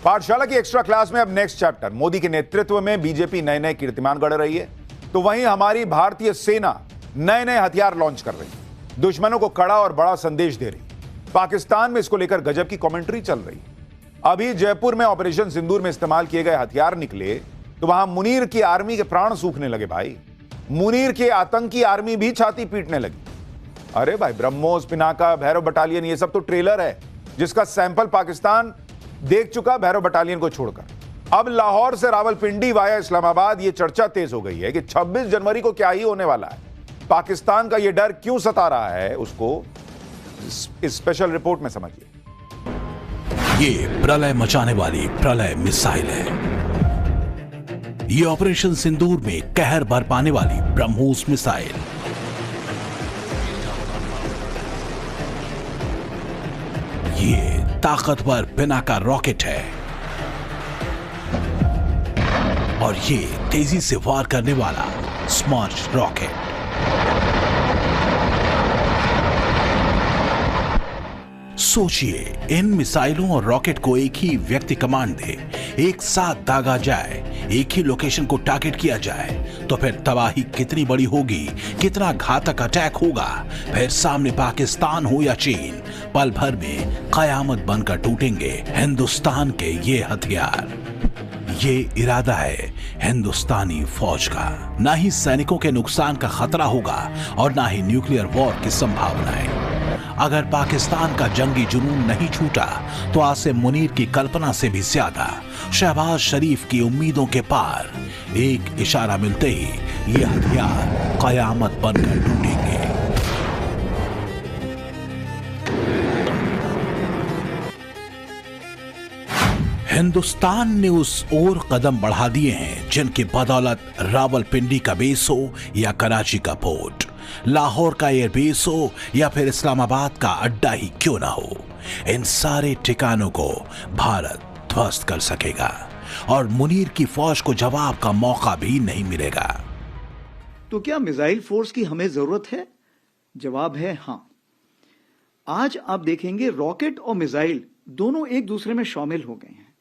पाठशाला की extra class में अब नेक्स्ट चैप्टर। मोदी के नेतृत्व में बीजेपी नए नए कीर्तिमान गढ़ रही है, तो वहीं हमारी भारतीय सेना नए नए हथियार लॉन्च कर रही है, दुश्मनों को कड़ा और बड़ा संदेश दे रही है। पाकिस्तान में इसको लेकर गजब की कमेंट्री चल रही है। अभी जयपुर में ऑपरेशन सिंदूर में इस्तेमाल किए गए हथियार निकले तो वहां मुनीर की आर्मी के प्राण सूखने लगे भाई। मुनीर के आतंकी आर्मी भी छाती पीटने लगी। अरे भाई, ब्रह्मोस, पिनाका, भैरव बटालियन, ये सब तो ट्रेलर है जिसका सैंपल पाकिस्तान देख चुका, भैरव बटालियन को छोड़कर। अब लाहौर से रावलपिंडी वाया इस्लामाबाद ये चर्चा तेज हो गई है कि 26 जनवरी को क्या ही होने वाला है। पाकिस्तान का ये डर क्यों सता रहा है, उसको इस स्पेशल रिपोर्ट में समझिए। ये प्रलय मचाने वाली प्रलय मिसाइल है। ये ऑपरेशन सिंदूर में कहर बरपाने वाली ब्रह्मोस मिसाइल। ये ताकतवर पिनाका रॉकेट है और ये तेजी से वार करने वाला स्मर्च रॉकेट। सोचिए, इन मिसाइलों और रॉकेट को एक ही व्यक्ति कमांड दे, एक साथ दागा जाए, एक ही लोकेशन को टारगेट किया जाए, तो फिर तबाही कितनी बड़ी होगी, कितना घातक अटैक होगा। फिर सामने पाकिस्तान हो या चीन, पल भर में कयामत बनकर टूटेंगे हिंदुस्तान के ये हथियार। ये इरादा है हिंदुस्तानी फौज का। ना ही सैनिकों के नुकसान का खतरा होगा और ना ही न्यूक्लियर वॉर की संभावनाएं। अगर पाकिस्तान का जंगी जुनून नहीं छूटा तो आसिम मुनीर की कल्पना से भी ज्यादा, शहबाज शरीफ की उम्मीदों के पार, एक इशारा मिलते ही ये हथियार कयामत बनकर टूटेंगे। हिंदुस्तान ने उस ओर कदम बढ़ा दिए हैं जिनकी बदौलत रावलपिंडी का बेस हो या कराची का पोर्ट, लाहौर का एयरबेस हो या फिर इस्लामाबाद का अड्डा ही क्यों ना हो, इन सारे ठिकानों को भारत ध्वस्त कर सकेगा और मुनीर की फौज को जवाब का मौका भी नहीं मिलेगा। तो क्या मिसाइल फोर्स की हमें जरूरत है? जवाब है हां। आज आप देखेंगे रॉकेट और मिसाइल दोनों एक दूसरे में शामिल हो गए हैं,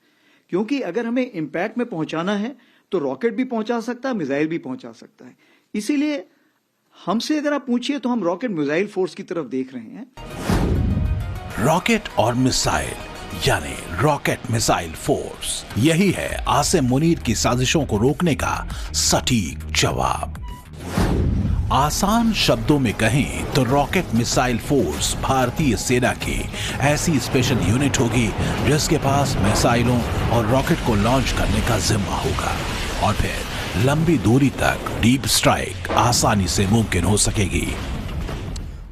क्योंकि अगर हमें इंपैक्ट में पहुंचाना है तो रॉकेट भी पहुंचा सकता है, मिसाइल भी पहुंचा सकता है। इसीलिए हमसे अगर आप पूछिए तो हम रॉकेट मिसाइल फोर्स की तरफ देख रहे हैं। रॉकेट और मिसाइल यानी रॉकेट मिसाइल फोर्स, यही है आसिम मुनीर की साजिशों को रोकने का सटीक जवाब। आसान शब्दों में कहें तो रॉकेट मिसाइल फोर्स भारतीय सेना की ऐसी स्पेशल यूनिट होगी जिसके पास मिसाइलों और रॉकेट को लॉन्च करने का जिम्मा होगा और फिर लंबी दूरी तक डीप स्ट्राइक आसानी से मुमकिन हो सकेगी।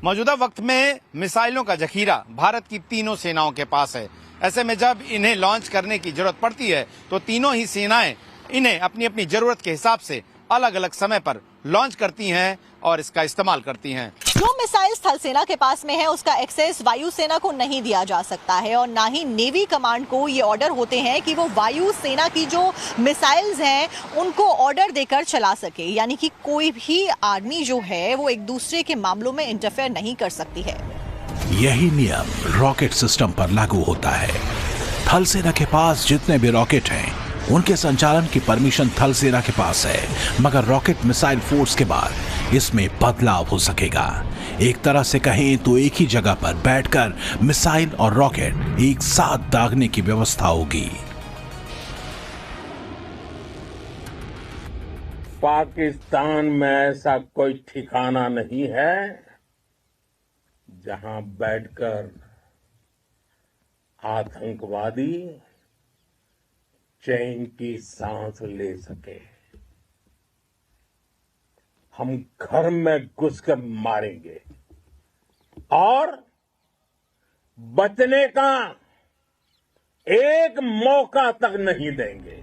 मौजूदा वक्त में मिसाइलों का जखीरा भारत की तीनों सेनाओं के पास है। ऐसे में जब इन्हें लॉन्च करने की जरूरत पड़ती है तो तीनों ही सेनाएं इन्हें अपनी अपनी जरूरत के हिसाब से अलग अलग समय पर लॉन्च करती हैं और इसका इस्तेमाल करती हैं। जो मिसाइल थल सेना के पास में है उसका एक्सेस वायु सेना को नहीं दिया जा सकता है और ना ही नेवी कमांड को ये ऑर्डर होते हैं कि वो वायु सेना की जो मिसाइल्स हैं उनको ऑर्डर देकर चला सके, यानी कि कोई भी आर्मी जो है वो एक दूसरे के मामलों में इंटरफेयर नहीं कर सकती है। यही नियम रॉकेट सिस्टम पर लागू होता है। थल सेना के पास जितने भी रॉकेट हैं उनके संचालन की परमिशन थल सेना के पास है, मगर रॉकेट मिसाइल फोर्स के बाद इसमें बदलाव हो सकेगा। एक तरह से कहें तो एक ही जगह पर बैठकर मिसाइल और रॉकेट एक साथ दागने की व्यवस्था होगी। पाकिस्तान में ऐसा कोई ठिकाना नहीं है जहां बैठकर आतंकवादी चैन की सांस ले सके। हम घर में घुसकर मारेंगे और बचने का एक मौका तक नहीं देंगे।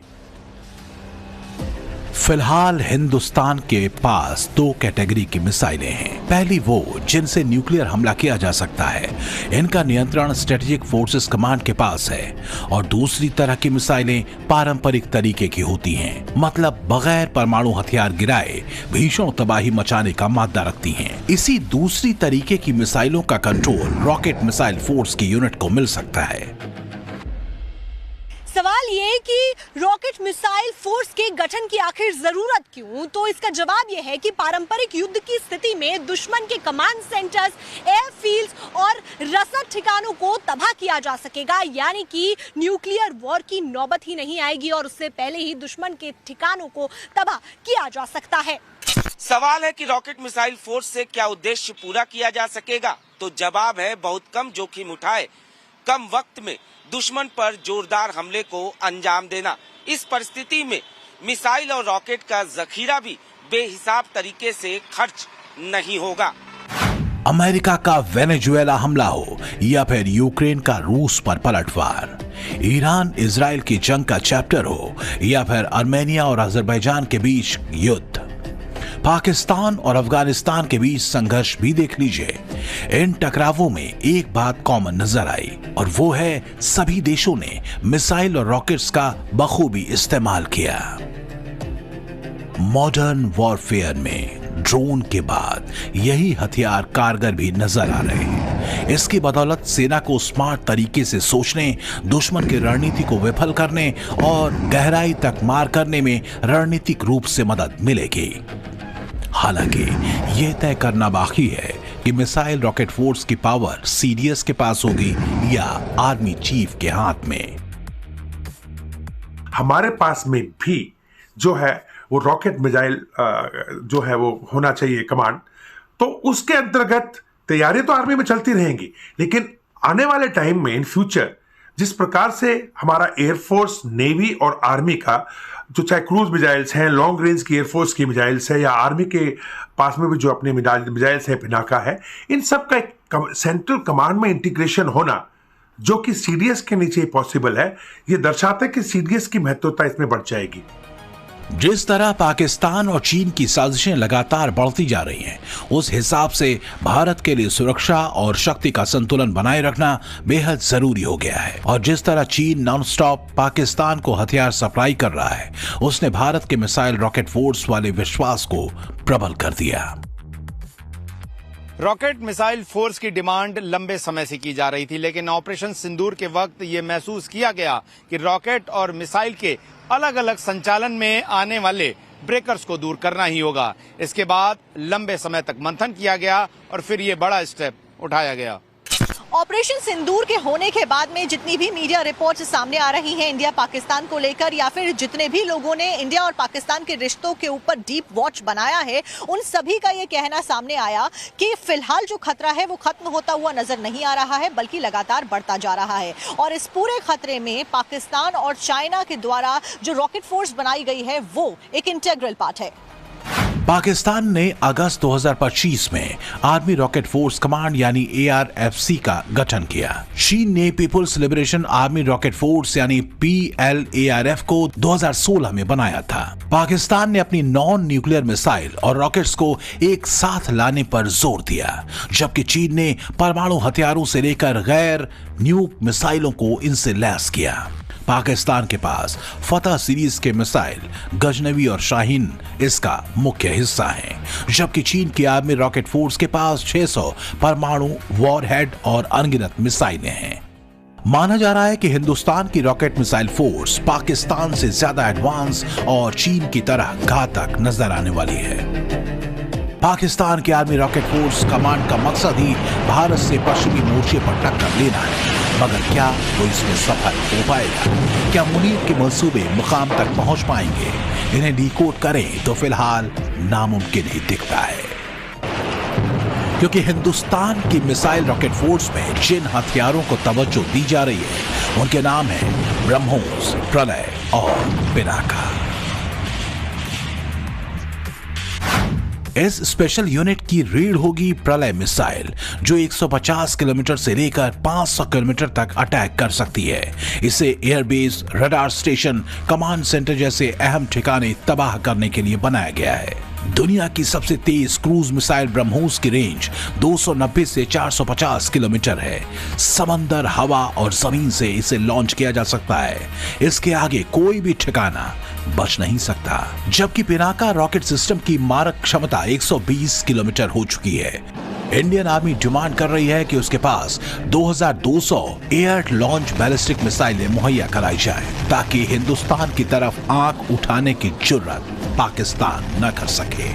फिलहाल हिंदुस्तान के पास दो कैटेगरी की मिसाइलें हैं। पहली वो जिनसे न्यूक्लियर हमला किया जा सकता है, इनका नियंत्रण स्ट्रेटेजिक फोर्सेस कमांड के पास है, और दूसरी तरह की मिसाइलें पारंपरिक तरीके की होती हैं, मतलब बगैर परमाणु हथियार गिराए भीषण तबाही मचाने का मादा रखती हैं। इसी दूसरी तरीके की मिसाइलों का कंट्रोल रॉकेट मिसाइल फोर्स की यूनिट को मिल सकता है। सवाल सवाल ये कि रॉकेट मिसाइल फोर्स के गठन की आखिर जरूरत क्यों? तो इसका जवाब यह है कि पारंपरिक युद्ध की स्थिति में दुश्मन के कमांड सेंटर्स, एयरफील्ड्स और रसद ठिकानों को तबाह किया जा सकेगा, यानी कि न्यूक्लियर वॉर की नौबत ही नहीं आएगी और उससे पहले ही दुश्मन के ठिकानों को तबाह किया जा सकता है। सवाल है कि रॉकेट मिसाइल फोर्स से क्या उद्देश्य पूरा किया जा सकेगा? तो जवाब है बहुत कम जोखिम उठाए कम वक्त में दुश्मन पर जोरदार हमले को अंजाम देना। इस परिस्थिति में मिसाइल और रॉकेट का जखीरा भी बेहिसाब तरीके से खर्च नहीं होगा। अमेरिका का वेनेजुएला हमला हो या फिर यूक्रेन का रूस पर पलटवार, ईरान इजराइल की जंग का चैप्टर हो या फिर आर्मेनिया और अजरबैजान के बीच युद्ध, पाकिस्तान और अफगानिस्तान के बीच संघर्ष भी देख लीजिए। इन टकरावों में एक बात कॉमन नजर आई और वो है सभी देशों ने मिसाइल और रॉकेट्स का बखूबी इस्तेमाल किया। मॉडर्न वॉरफेयर में ड्रोन के बाद यही हथियार कारगर भी नजर आ रहे हैं। इसकी बदौलत सेना को स्मार्ट तरीके से सोचने, दुश्मन की रणनीति को विफल करने और गहराई तक मार करने में रणनीतिक रूप से मदद मिलेगी। हालांकि यह तय करना बाकी है कि मिसाइल रॉकेट फोर्स की पावर सीडीएस के पास होगी या आर्मी चीफ के हाथ में। हमारे पास में भी जो है वो रॉकेट मिसाइल जो है वो होना चाहिए कमांड, तो उसके अंतर्गत तैयारी तो आर्मी में चलती रहेंगी, लेकिन आने वाले टाइम में इन फ्यूचर जिस प्रकार से हमारा एयरफोर्स, नेवी और आर्मी का जो चाहे क्रूज मिसाइल्स हैं, लॉन्ग रेंज की एयरफोर्स की मिसाइल्स है या आर्मी के पास में भी जो अपने मिसाइल्स है, पिनाका है, इन सब का एक सेंट्रल कमांड में इंटीग्रेशन होना जो कि सीडीएस के नीचे पॉसिबल है, ये दर्शाता है कि सीडीएस की महत्वता इसमें बढ़ जाएगी। जिस तरह पाकिस्तान और चीन की साजिशें लगातार बढ़ती जा रही हैं, उस हिसाब से भारत के लिए सुरक्षा और शक्ति का संतुलन बनाए रखना बेहद जरूरी हो गया है। और जिस तरह चीन नॉनस्टॉप पाकिस्तान को हथियार सप्लाई कर रहा है, उसने भारत के मिसाइल रॉकेट फोर्स वाले विश्वास को प्रबल कर दिया। रॉकेट मिसाइल फोर्स की डिमांड लंबे समय से की जा रही थी, लेकिन ऑपरेशन सिंदूर के वक्त ये महसूस किया गया कि रॉकेट और मिसाइल के अलग अलग संचालन में आने वाले ब्रेकर्स को दूर करना ही होगा। इसके बाद लंबे समय तक मंथन किया गया और फिर ये बड़ा स्टेप उठाया गया। ऑपरेशन सिंदूर के होने के बाद में जितनी भी मीडिया रिपोर्ट्स सामने आ रही हैं इंडिया पाकिस्तान को लेकर, या फिर जितने भी लोगों ने इंडिया और पाकिस्तान के रिश्तों के ऊपर डीप वॉच बनाया है, उन सभी का ये कहना सामने आया कि फिलहाल जो खतरा है वो खत्म होता हुआ नजर नहीं आ रहा है, बल्कि लगातार बढ़ता जा रहा है। और इस पूरे खतरे में पाकिस्तान और चाइना के द्वारा जो रॉकेट फोर्स बनाई गई है वो एक इंटीग्रल पार्ट है। पाकिस्तान ने अगस्त 2025 में आर्मी रॉकेट फोर्स कमांड यानी ARFC का गठन किया। चीन ने people's liberation army rocket force यानी PLARF को 2016 में बनाया था। पाकिस्तान ने अपनी नॉन न्यूक्लियर मिसाइल और रॉकेट्स को एक साथ लाने पर जोर दिया, जबकि चीन ने परमाणु हथियारों से लेकर गैर न्यूक मिसाइलों को इनसे लैस किया। पाकिस्तान के पास फतह सीरीज के मिसाइल गजनवी और शाहीन इसका मुख्य हिस्सा है, जबकि चीन की आर्मी रॉकेट फोर्स के पास 600 परमाणु वॉरहेड और अनगिनत मिसाइलें हैं। माना जा रहा है कि हिंदुस्तान की रॉकेट मिसाइल फोर्स पाकिस्तान से ज्यादा एडवांस और चीन की तरह घातक नजर आने वाली है। पाकिस्तान की आर्मी रॉकेट फोर्स कमांड का मकसद ही भारत से पश्चिमी मोर्चे पर टक्कर लेना है, मगर क्या वो इसमें सफल हो पाएगा? क्या मुनीर के मंसूबे मुकाम तक पहुंच पाएंगे? इन्हें डिकोड करें तो फिलहाल नामुमकिन ही दिखता है, क्योंकि हिंदुस्तान की मिसाइल रॉकेट फोर्स में जिन हथियारों को तवज्जो दी जा रही है उनके नाम हैं ब्रह्मोस, प्रलय और पिनाका। इस स्पेशल यूनिट की रीढ़ होगी प्रलय मिसाइल, जो 150 किलोमीटर से लेकर 500 किलोमीटर तक अटैक कर सकती है। इसे airbase, radar station, command centre जैसे अहम ठिकाने तबाह करने के लिए बनाया गया है। दुनिया की सबसे तेज क्रूज मिसाइल ब्रह्मोस की रेंज 290 से 450 किलोमीटर है। समंदर, हवा और जमीन से इसे लॉन्च किया जा सकता है। इसके आगे कोई भी ठिकाना बच नहीं सकता। जबकि पिनाका रॉकेट सिस्टम की मारक क्षमता 120 किलोमीटर हो चुकी है। इंडियन आर्मी डिमांड कर रही है कि उसके पास 2200 एयर लॉन्च बैलिस्टिक मिसाइलें मुहैया कराई जाए ताकि हिंदुस्तान की तरफ आंख उठाने की जुर्रत पाकिस्तान न कर सके।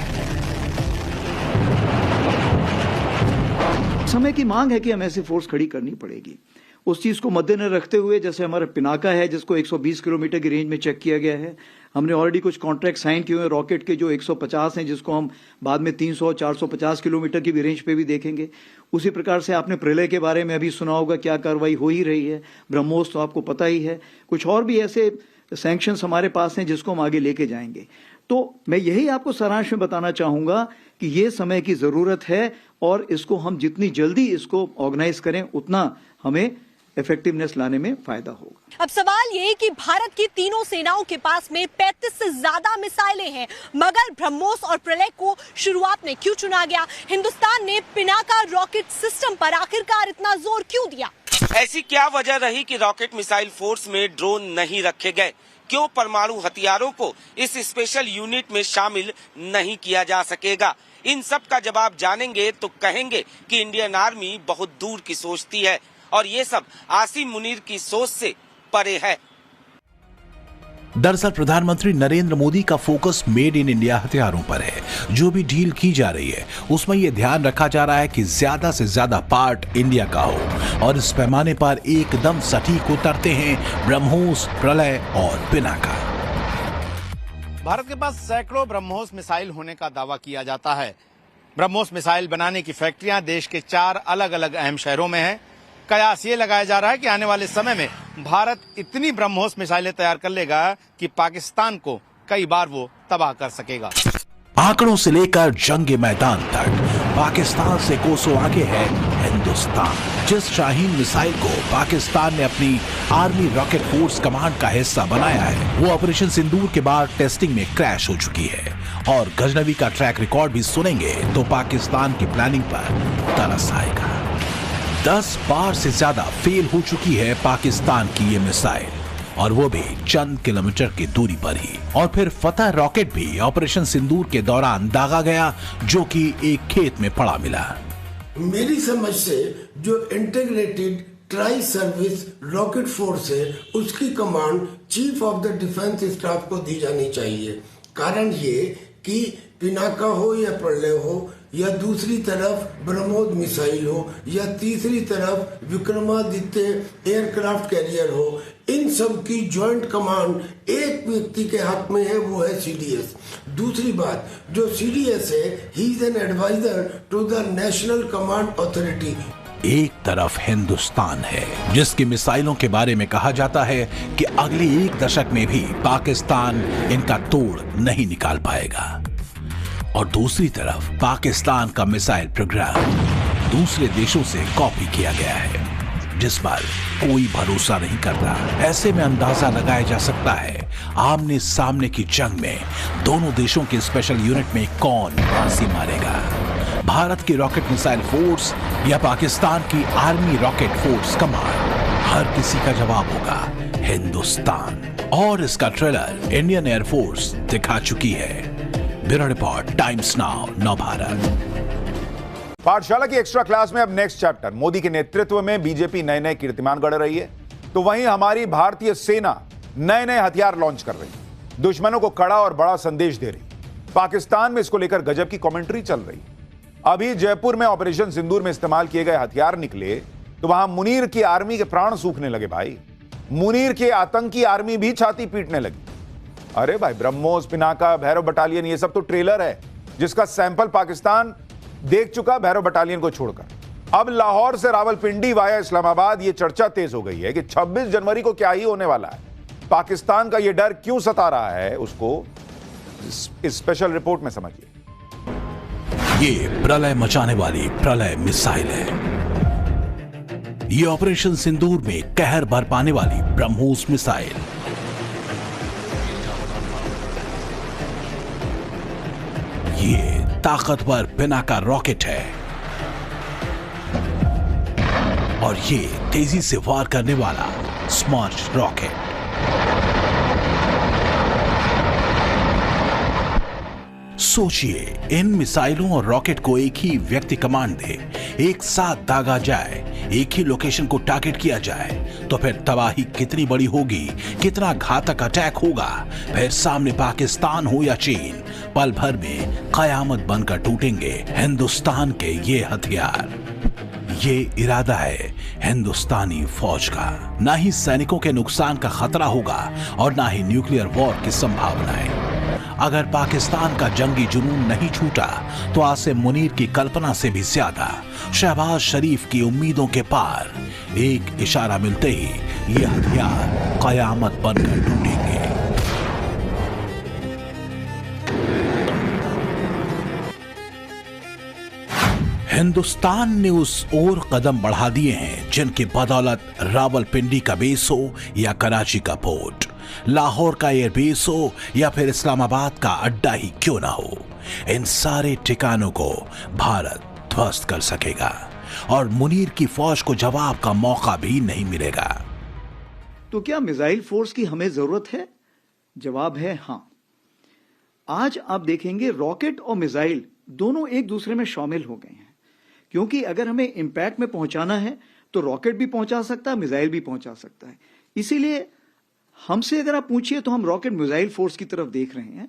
समय की मांग है कि हमें ऐसी फोर्स खड़ी करनी पड़ेगी। उस चीज को मद्देनजर रखते हुए जैसे हमारा पिनाका है जिसको 120 किलोमीटर की रेंज में चेक किया गया है, हमने ऑलरेडी कुछ कॉन्ट्रैक्ट साइन किए हुए रॉकेट के जो 150 हैं जिसको हम बाद में 300-450 किलोमीटर की भी रेंज पे भी देखेंगे। उसी प्रकार से आपने प्रलय के बारे में अभी सुना होगा, क्या कार्रवाई हो ही रही है। ब्रह्मोस तो आपको पता ही है, कुछ और भी ऐसे सैंक्शंस हमारे पास हैं जिसको हम आगे लेके जाएंगे। तो मैं यही आपको सारांश में बताना चाहूंगा कि ये समय की जरूरत है और इसको हम जितनी जल्दी इसको ऑर्गेनाइज करें उतना हमें इफेक्टिवनेस लाने में फायदा होगा। अब सवाल ये कि भारत की तीनों सेनाओं के पास में 35 से ज्यादा मिसाइलें हैं, मगर ब्रह्मोस और प्रलय को शुरुआत में क्यों चुना गया? हिंदुस्तान ने पिनाका रॉकेट सिस्टम पर आखिरकार इतना जोर क्यों दिया? ऐसी क्या वजह रही कि रॉकेट मिसाइल फोर्स में ड्रोन नहीं रखे गए? क्यों परमाणु हथियारों को इस स्पेशल यूनिट में शामिल नहीं किया जा सकेगा? इन सब का जवाब जानेंगे तो कहेंगे कि इंडियन आर्मी बहुत दूर की सोचती है और ये सब आसिम मुनीर की सोच से परे है। दरअसल प्रधानमंत्री नरेंद्र मोदी का फोकस मेड इन इंडिया हथियारों पर है। जो भी डील की जा रही है उसमें यह ध्यान रखा जा रहा है कि ज्यादा से ज्यादा पार्ट इंडिया का हो और इस पैमाने पर एकदम सटीक उतरते हैं ब्रह्मोस, प्रलय और पिनाका। भारत के पास सैकड़ों ब्रह्मोस मिसाइल होने का दावा किया जाता है। ब्रह्मोस मिसाइल बनाने की फैक्ट्रियां देश के 4 अलग अलग अहम शहरों में हैं। कयास ये लगाया जा रहा है कि आने वाले समय में भारत इतनी ब्रह्मोस मिसाइलें तैयार कर लेगा कि पाकिस्तान को कई बार वो तबाह कर सकेगा। आंकड़ों से लेकर जंगे मैदान तक पाकिस्तान से कोसों आगे है हिंदुस्तान। जिस शाहीन मिसाइल को पाकिस्तान ने अपनी आर्मी रॉकेट फोर्स कमांड का हिस्सा बनाया है वो ऑपरेशन सिंदूर के बाद टेस्टिंग में क्रैश हो चुकी है और गजनवी का ट्रैक रिकॉर्ड भी सुनेंगे तो पाकिस्तान की प्लानिंग पर तरस आएगा। 10 बार से ज्यादा फेल हो चुकी है पाकिस्तान की ये मिसाइल और वो भी चंद किलोमीटर की दूरी पर ही। और फिर फतह रॉकेट भी ऑपरेशन सिंदूर के दौरान दागा गया जो कि एक खेत में पड़ा मिला। मेरी समझ से जो integrated tri service rocket force है उसकी command chief of the defence staff को दी जानी चाहिए। कारण ये कि पिनाका हो या प्रलय हो या दूसरी तरफ ब्रह्मोस मिसाइल हो या तीसरी तरफ विक्रमादित्य एयरक्राफ्ट कैरियर हो, इन सब की ज्वाइंट कमांड एक व्यक्ति के हाथ में है, वो है सीडीएस। दूसरी बात, जो सीडीएस है he is an adviser to the national command authority. एक तरफ हिंदुस्तान है जिसकी मिसाइलों के बारे में कहा जाता है कि अगले 1 दशक में भी पाकिस्तान इनका तोड़ नहीं निकाल पाएगा और दूसरी तरफ पाकिस्तान का मिसाइल प्रोग्राम दूसरे देशों से कॉपी किया गया है जिस पर कोई भरोसा नहीं करता। ऐसे में अंदाजा लगाया जा सकता है आमने सामने की जंग में दोनों देशों के स्पेशल यूनिट में कौन बाजी मारेगा, भारत की रॉकेट मिसाइल फोर्स या पाकिस्तान की आर्मी रॉकेट फोर्स कमांड। हर किसी का जवाब होगा हिंदुस्तान और इसका ट्रेलर इंडियन एयरफोर्स दिखा चुकी है। Bureau report, times now, Navbharat. पाठशाला की एक्स्ट्रा क्लास में अब नेक्स्ट चैप्टर। मोदी के नेतृत्व में बीजेपी नए नए कीर्तिमान गढ़ रही है तो वहीं हमारी भारतीय सेना नए नए हथियार लॉन्च कर रही है, दुश्मनों को कड़ा और बड़ा संदेश दे रही। पाकिस्तान में इसको लेकर गजब की कमेंट्री चल रही। अभी जयपुर में ऑपरेशन सिंदूर में इस्तेमाल किए गए हथियार निकले तो वहां मुनीर की आर्मी के प्राण सूखने लगे। भाई, मुनीर के आतंकी आर्मी भी छाती पीटने लगी। अरे भाई, ब्रह्मोस, पिनाका, भैरव बटालियन, ये सब तो ट्रेलर है जिसका सैंपल पाकिस्तान देख चुका भैरव बटालियन को छोड़कर। अब लाहौर से रावलपिंडी वाया इस्लामाबाद ये चर्चा तेज हो गई है कि 26 जनवरी को क्या ही होने वाला है। पाकिस्तान का ये डर क्यों सता रहा है उसको इस स्पेशल रिपोर्ट में समझिए। ये प्रलय मचाने वाली प्रलय मिसाइल है। ये ऑपरेशन सिंदूर में कहर बरपाने वाली ब्रह्मोस मिसाइल। ये ताकतवर पिनाका रॉकेट है और ये तेजी से वार करने वाला स्मर्च रॉकेट। सोचिए, इन मिसाइलों और रॉकेट को एक ही व्यक्ति कमांड दे, एक साथ दागा जाए, एक ही लोकेशन को टारगेट किया जाए, तो फिर तबाही कितनी बड़ी होगी, कितना घातक अटैक होगा। फिर सामने पाकिस्तान हो या चीन, पल भर में कयामत बनकर टूटेंगे हिंदुस्तान के ये हथियार। ये इरादा है हिंदुस्तानी फौज का। ना ही सैनिकों के नुकसान का खतरा होगा और ना ही न्यूक्लियर वॉर की संभावनाएं। अगर पाकिस्तान का जंगी जुनून नहीं छूटा तो आसिम मुनीर की कल्पना से भी ज्यादा शहबाज शरीफ की उम्मीदों के पार। एक इशारा मिलते ही ये हथियार कयामत बनकर टूटेंगे। हिंदुस्तान ने उस ओर कदम बढ़ा दिए हैं जिनकी बदौलत रावलपिंडी का बेस हो या कराची का पोर्ट, लाहौर का एयरबेस हो या फिर इस्लामाबाद का अड्डा ही क्यों ना हो, इन सारे ठिकानों को भारत ध्वस्त कर सकेगा और मुनीर की फौज को जवाब का मौका भी नहीं मिलेगा। तो क्या मिसाइल फोर्स की हमें जरूरत है? जवाब है हां। आज आप देखेंगे रॉकेट और मिसाइल दोनों एक दूसरे में शामिल हो गए हैं, क्योंकि अगर हमें इंपैक्ट में पहुंचाना है तो रॉकेट भी पहुंचा सकता है, मिसाइल भी पहुंचा सकता है। इसीलिए हमसे अगर आप पूछिए तो हम रॉकेट मिसाइल फोर्स की तरफ देख रहे हैं।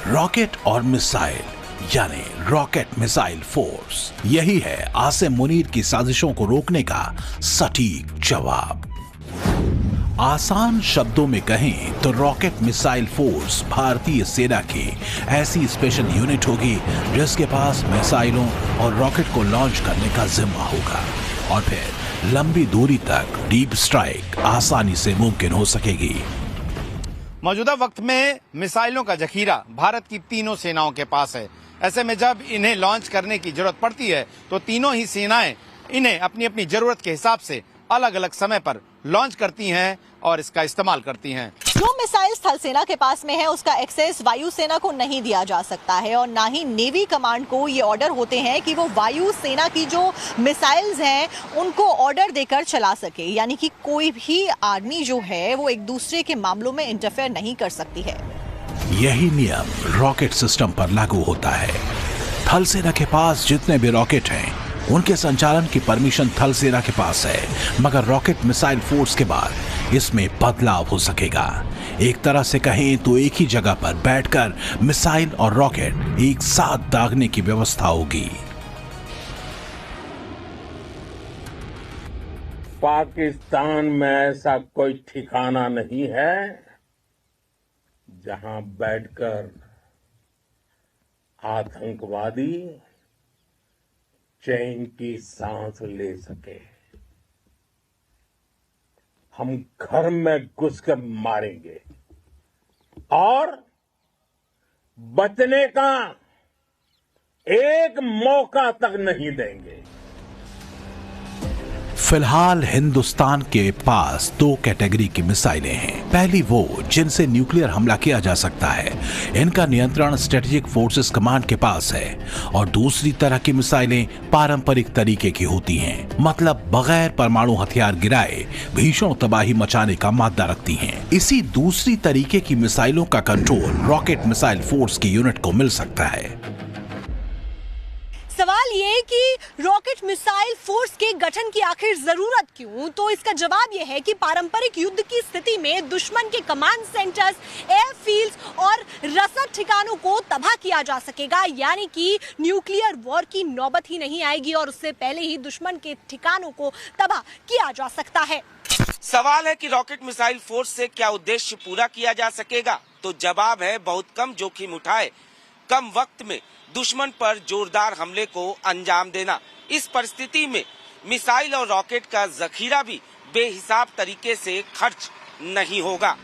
रॉकेट और मिसाइल यानी रॉकेट मिसाइल फोर्स, यही है आसिम मुनीर की साजिशों को रोकने का सटीक जवाब। आसान शब्दों में कहें तो रॉकेट मिसाइल फोर्स भारतीय सेना की ऐसी स्पेशल यूनिट होगी जिसके पास मिसाइलों और रॉकेट को लॉन्च करने का जिम्मा होगा और फिर लंबी दूरी तक डीप स्ट्राइक आसानी से मुमकिन हो सकेगी। मौजूदा वक्त में मिसाइलों का जखीरा भारत की तीनों सेनाओं के पास है। ऐसे में जब इन्हें लॉन्च करने की जरूरत पड़ती है तो तीनों ही सेनाएं इन्हें अपनी अपनी जरूरत के हिसाब से अलग अलग समय पर लॉन्च करती हैं और इसका इस्तेमाल करती हैं। जो मिसाइल थल सेना के पास में है उसका एक्सेस वायु सेना को नहीं दिया जा सकता है और ना ही नेवी कमांड को ये ऑर्डर होते हैं कि वो वायु सेना की जो मिसाइल्स हैं उनको ऑर्डर देकर चला सके, यानी कि कोई भी आर्मी जो है वो एक दूसरे के मामलों में इंटरफेयर नहीं कर सकती है। यही नियम रॉकेट सिस्टम पर लागू होता है। थल सेना के पास जितने भी रॉकेट हैं उनके संचालन की परमिशन थल सेना के पास है, मगर रॉकेट मिसाइल फोर्स के बाद इसमें बदलाव हो सकेगा। एक तरह से कहें तो एक ही जगह पर बैठकर मिसाइल और रॉकेट एक साथ दागने की व्यवस्था होगी। पाकिस्तान में ऐसा कोई ठिकाना नहीं है जहां बैठकर आतंकवादी चैन की सांस ले सके। हम घर में घुसकर मारेंगे और बचने का एक मौका तक नहीं देंगे। फिलहाल हिंदुस्तान के पास दो कैटेगरी की मिसाइलें हैं। पहली वो जिनसे न्यूक्लियर हमला किया जा सकता है, इनका नियंत्रण स्ट्रेटेजिक फोर्सेस कमांड के पास है, और दूसरी तरह की मिसाइलें पारंपरिक तरीके की होती हैं, मतलब बगैर परमाणु हथियार गिराए भीषण तबाही मचाने का मादा रखती हैं। इसी दूसरी तरीके की मिसाइलों का कंट्रोल रॉकेट मिसाइल फोर्स की यूनिट को मिल सकता है। सवाल ये कि रॉकेट मिसाइल फोर्स के गठन की आखिर जरूरत क्यों? तो इसका जवाब यह है कि पारंपरिक युद्ध की स्थिति में दुश्मन के कमांड सेंटर्स, एयरफील्ड्स और रसद ठिकानों को तबाह किया जा सकेगा, यानी कि न्यूक्लियर वॉर की नौबत ही नहीं आएगी और उससे पहले ही दुश्मन के ठिकानों को तबाह किया जा सकता है। सवाल है कि रॉकेट मिसाइल फोर्स से क्या उद्देश्य पूरा किया जा सकेगा? तो जवाब है बहुत कम जोखिम उठाए कम वक्त में दुश्मन पर जोरदार हमले को अंजाम देना। इस परिस्थिति में मिसाइल और रॉकेट का जखीरा भी बेहिसाब तरीके से खर्च नहीं होगा।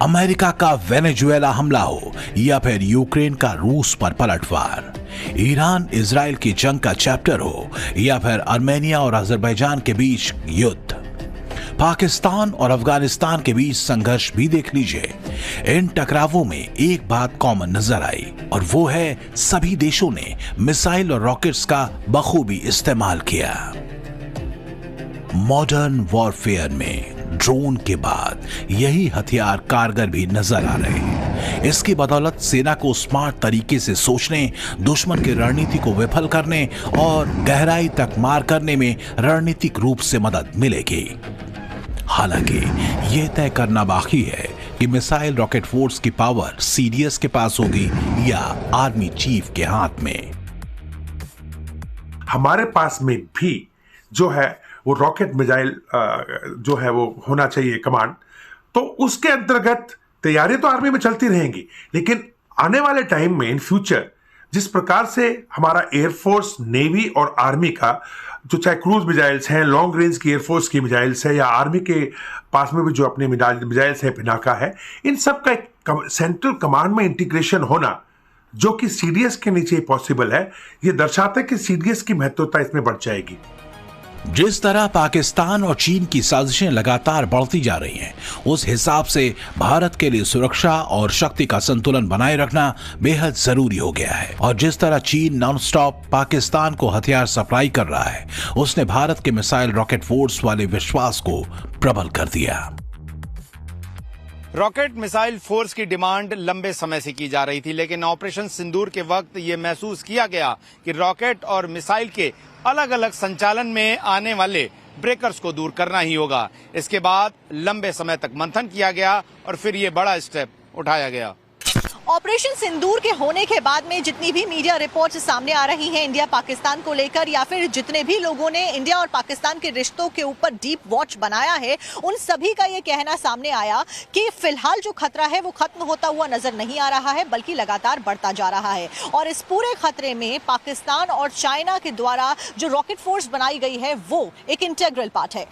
अमेरिका का वेनेजुएला हमला हो या फिर यूक्रेन का रूस पर पलटवार, ईरान इजराइल की जंग का चैप्टर हो या फिर आर्मेनिया और अजरबैजान के बीच युद्ध, पाकिस्तान और अफगानिस्तान के बीच संघर्ष भी देख लीजिए। इन टकरावों में एक बात कॉमन नजर आई और वो है सभी देशों ने मिसाइल और रॉकेट्स का बखूबी इस्तेमाल किया। मॉडर्न वॉरफेयर में ड्रोन के बाद यही हथियार कारगर भी नजर आ रहे हैं। इसकी बदौलत सेना को स्मार्ट तरीके से सोचने, दुश्मन की रणनीति को विफल करने और गहराई तक मार करने में रणनीतिक रूप से मदद मिलेगी। हालांकि यह तय करना बाकी है कि मिसाइल रॉकेट फोर्स की पावर सीडीएस के पास होगी या आर्मी चीफ के हाथ में। हमारे पास में भी जो है वो रॉकेट मिसाइल जो है वो होना चाहिए कमांड, तो उसके अंतर्गत तैयारी तो आर्मी में चलती रहेंगी, लेकिन आने वाले टाइम में इन फ्यूचर जिस प्रकार से हमारा एयरफोर्स, नेवी और आर्मी का जो चाहे क्रूज मिसाइल्स हैं, लॉन्ग रेंज की एयरफोर्स की मिसाइल्स है, या आर्मी के पास में भी जो अपने मिसाइल्स है, पिनाका है, इन सब का एक सेंट्रल कमांड में इंटीग्रेशन होना जो कि सीडीएस के नीचे पॉसिबल है, ये दर्शाता है कि सीडीएस की महत्वता इसमें बढ़ जाएगी। जिस तरह पाकिस्तान और चीन की साजिशें लगातार बढ़ती जा रही हैं, उस हिसाब से भारत के लिए सुरक्षा और शक्ति का संतुलन बनाए रखना बेहद जरूरी हो गया है। और जिस तरह चीन नॉनस्टॉप पाकिस्तान को हथियार सप्लाई कर रहा है, उसने भारत के मिसाइल रॉकेट फोर्स वाले विश्वास को प्रबल कर दिया। रॉकेट मिसाइल फोर्स की डिमांड लंबे समय से की जा रही थी, लेकिन ऑपरेशन सिंदूर के वक्त ये महसूस किया गया कि रॉकेट और मिसाइल के अलग अलग संचालन में आने वाले ब्रेकर्स को दूर करना ही होगा। इसके बाद लंबे समय तक मंथन किया गया और फिर ये बड़ा स्टेप उठाया गया। ऑपरेशन सिंदूर के होने के बाद में जितनी भी मीडिया रिपोर्ट्स सामने आ रही हैं इंडिया पाकिस्तान को लेकर, या फिर जितने भी लोगों ने इंडिया और पाकिस्तान के रिश्तों के ऊपर डीप वॉच बनाया है, उन सभी का ये कहना सामने आया कि फिलहाल जो खतरा है वो खत्म होता हुआ नजर नहीं आ रहा है, बल्कि लगातार बढ़ता जा रहा है। और इस पूरे खतरे में पाकिस्तान और चाइना के द्वारा जो रॉकेट फोर्स बनाई गई है वो एक इंटीग्रल पार्ट है।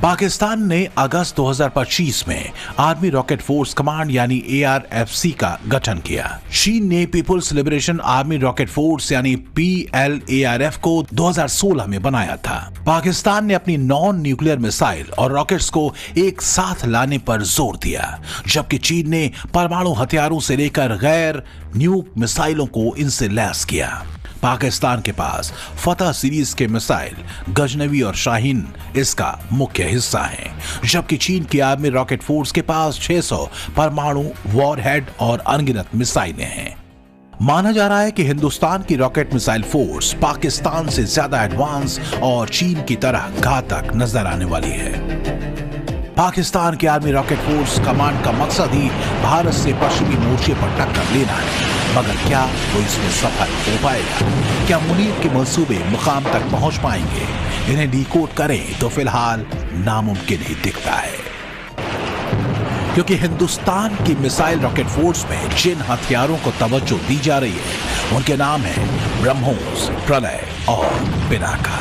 पाकिस्तान ने अगस्त 2025 में आर्मी रॉकेट फोर्स कमांड यानी ARFC का गठन किया। चीन ने people's liberation army rocket force यानी PLARF को 2016 में बनाया था। पाकिस्तान ने अपनी नॉन न्यूक्लियर मिसाइल और रॉकेट्स को एक साथ लाने पर जोर दिया, जबकि चीन ने परमाणु हथियारों से लेकर गैर न्यूक मिसाइलों को इनसे लैस किया। पाकिस्तान के पास फतह सीरीज के मिसाइल गजनवी और शाहीन इसका मुख्य हिस्सा हैं, जबकि चीन की आर्मी रॉकेट फोर्स के पास 600 परमाणु वॉरहेड और अनगिनत मिसाइलें हैं। माना जा रहा है कि हिंदुस्तान की रॉकेट मिसाइल फोर्स पाकिस्तान से ज्यादा एडवांस और चीन की तरह घातक नजर आने वाली है। पाकिस्तान की आर्मी रॉकेट फोर्स कमांड का मकसद ही भारत से पश्चिमी मोर्चे पर टक्कर लेना है, मगर क्या वो इसमें सफल हो पाएगा? क्या मुनीर के मंसूबे मुकाम तक पहुंच पाएंगे? इन्हें डिकोड करें तो फिलहाल नामुमकिन ही दिखता है, क्योंकि हिंदुस्तान की मिसाइल रॉकेट फोर्स में जिन हथियारों को तवज्जो दी जा रही है उनके नाम हैं ब्रह्मोस, प्रलय और पिनाका।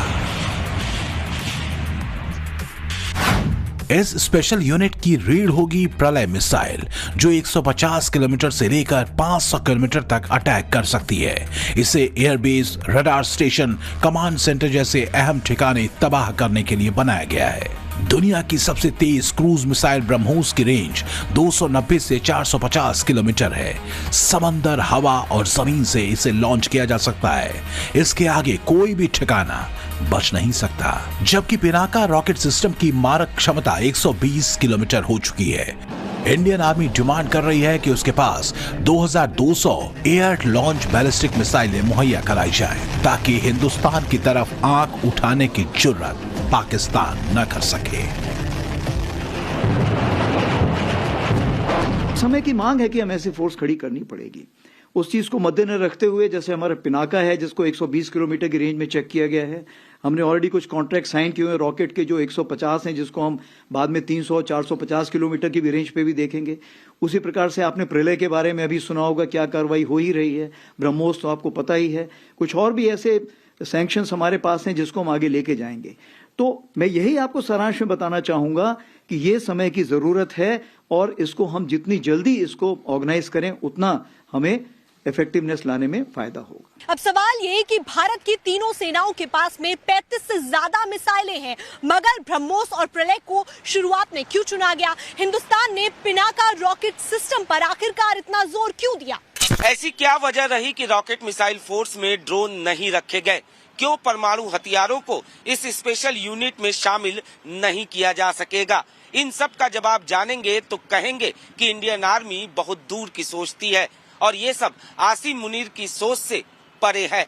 इस स्पेशल यूनिट की रीढ़ होगी प्रलय मिसाइल, जो 150 किलोमीटर से लेकर 500 किलोमीटर तक अटैक कर सकती है। इसे airbase, radar station, command centre जैसे अहम ठिकाने तबाह करने के लिए बनाया गया है। दुनिया की सबसे तेज क्रूज मिसाइल ब्रह्मोस की रेंज 290 से 450 किलोमीटर है। समंदर, हवा और जमीन से इसे लॉन्च किया जा सकता है। इसके आगे कोई भी ठिकाना बच नहीं सकता। जबकि पिनाका रॉकेट सिस्टम की मारक क्षमता 120 किलोमीटर हो चुकी है। इंडियन आर्मी डिमांड कर रही है कि उसके पास 2200 एयर लॉन्च बैलिस्टिक मिसाइलें मुहैया कराई जाए, ताकि हिंदुस्तान की तरफ आंख उठाने की जुर्रत पाकिस्तान न कर सके। समय की मांग है कि हमें ऐसी फोर्स खड़ी करनी पड़ेगी। उस चीज को मद्देनजर रखते हुए, जैसे हमारा पिनाका है जिसको 120 किलोमीटर की रेंज में चेक किया गया है, हमने ऑलरेडी कुछ कॉन्ट्रैक्ट साइन किए हुए रॉकेट के जो 150 हैं, जिसको हम बाद में 300 450 किलोमीटर की भी रेंज पे भी देखेंगे। उसी प्रकार से आपने प्रलय के बारे में अभी सुना होगा, क्या कार्रवाई हो ही रही है। ब्रह्मोस तो आपको पता ही है। कुछ और भी ऐसे सैंक्शंस हमारे पास हैं जिसको हम आगे लेके जाएंगे। तो मैं यही आपको सारांश में बताना चाहूंगा कि ये समय की जरूरत है, और इसको हम जितनी जल्दी इसको ऑर्गेनाइज करें उतना हमें इफेक्टिवनेस लाने में फायदा होगा। अब सवाल ये कि भारत की तीनों सेनाओं के पास में 35 से ज्यादा मिसाइलें हैं, मगर ब्रह्मोस और प्रलय को शुरुआत में क्यों चुना गया? हिंदुस्तान ने पिनाका रॉकेट सिस्टम पर आखिरकार इतना जोर क्यों दिया? ऐसी क्या वजह रही कि रॉकेट मिसाइल फोर्स में ड्रोन नहीं रखे गए? क्यों परमाणु हथियारों को इस स्पेशल यूनिट में शामिल नहीं किया जा सकेगा? इन सब का जवाब जानेंगे तो कहेंगे कि इंडियन आर्मी बहुत दूर की सोचती है और ये सब आसिम मुनीर की सोच से परे है।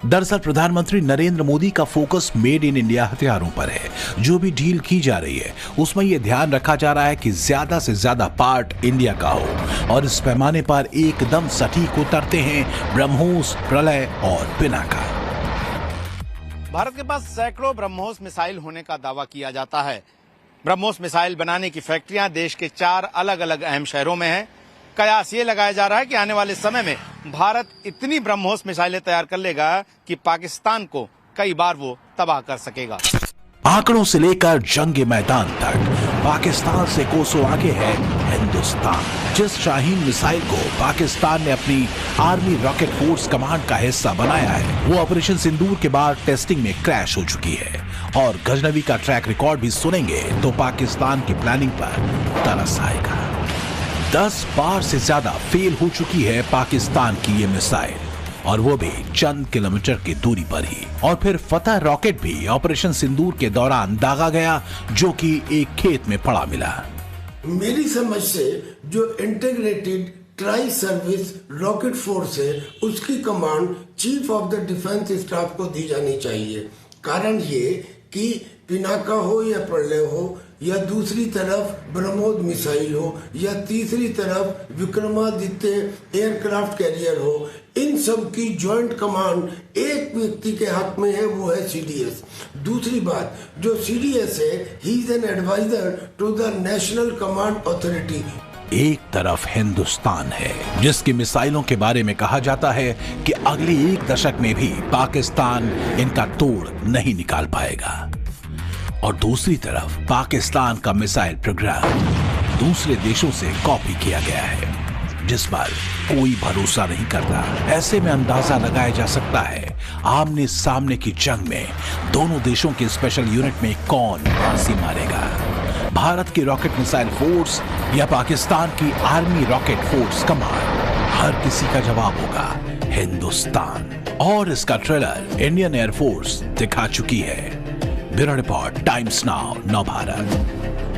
दरअसल प्रधानमंत्री नरेंद्र मोदी का फोकस मेड इन इंडिया हथियारों पर है। जो भी डील की जा रही है उसमें यह ध्यान रखा जा रहा है कि ज्यादा से ज्यादा पार्ट इंडिया का हो और इस पैमाने पर एकदम सटीक उतरते हैं ब्रह्मोस, प्रलय और पिनाका। भारत के पास सैकड़ों ब्रह्मोस मिसाइल होने का दावा किया जाता है। ब्रह्मोस मिसाइल बनाने की फैक्ट्रियां देश के 4 अलग अलग अहम शहरों में हैं। कयास ये लगाया जा रहा है कि आने वाले समय में भारत इतनी ब्रह्मोस मिसाइलें तैयार कर लेगा कि पाकिस्तान को कई बार वो तबाह कर सकेगा। आंकड़ों से लेकर जंग मैदान तक पाकिस्तान से कोसों आगे है हिंदुस्तान। जिस शाहीन मिसाइल को पाकिस्तान ने अपनी आर्मी रॉकेट फोर्स कमांड का हिस्सा बनाया है वो ऑपरेशन सिंदूर के बाद टेस्टिंग में क्रैश हो चुकी है और गजनवी का ट्रैक रिकॉर्ड भी सुनेंगे तो पाकिस्तान की प्लानिंग पर तरस आएगा। 10 बार से ज्यादा फेल हो चुकी है पाकिस्तान की ये मिसाइल और वो भी चंद किलोमीटर की दूरी पर ही। और फिर फतह रॉकेट भी ऑपरेशन सिंदूर के दौरान दागा गया जो कि एक खेत में पड़ा मिला। मेरी समझ से जो integrated tri service rocket force है उसकी command chief of the defence staff को दी जानी चाहिए। कारण ये कि पिनाका हो या प्रलय हो या दूसरी तरफ ब्रह्मोस मिसाइल हो या तीसरी तरफ विक्रमादित्य एयरक्राफ्ट कैरियर हो, इन सब की ज्वाइंट कमांड एक व्यक्ति के हाथ में है, वो है सीडीएस। दूसरी बात, जो सीडीएस है he is an adviser to the national command authority. एक तरफ हिंदुस्तान है जिसकी मिसाइलों के बारे में कहा जाता है कि अगले 1 दशक में भी पाकिस्तान इनका तोड़ नहीं निकाल पाएगा और दूसरी तरफ पाकिस्तान का मिसाइल प्रोग्राम दूसरे देशों से कॉपी किया गया है जिस पर कोई भरोसा नहीं करता। ऐसे में अंदाजा लगाया जा सकता है आमने सामने की जंग में दोनों देशों के स्पेशल यूनिट में कौन बाजी मारेगा, भारत की रॉकेट मिसाइल फोर्स या पाकिस्तान की आर्मी रॉकेट फोर्स कमांड। हर किसी का जवाब होगा हिंदुस्तान और इसका ट्रेलर इंडियन एयरफोर्स दिखा चुकी है। Bureau report, times now, Navbharat.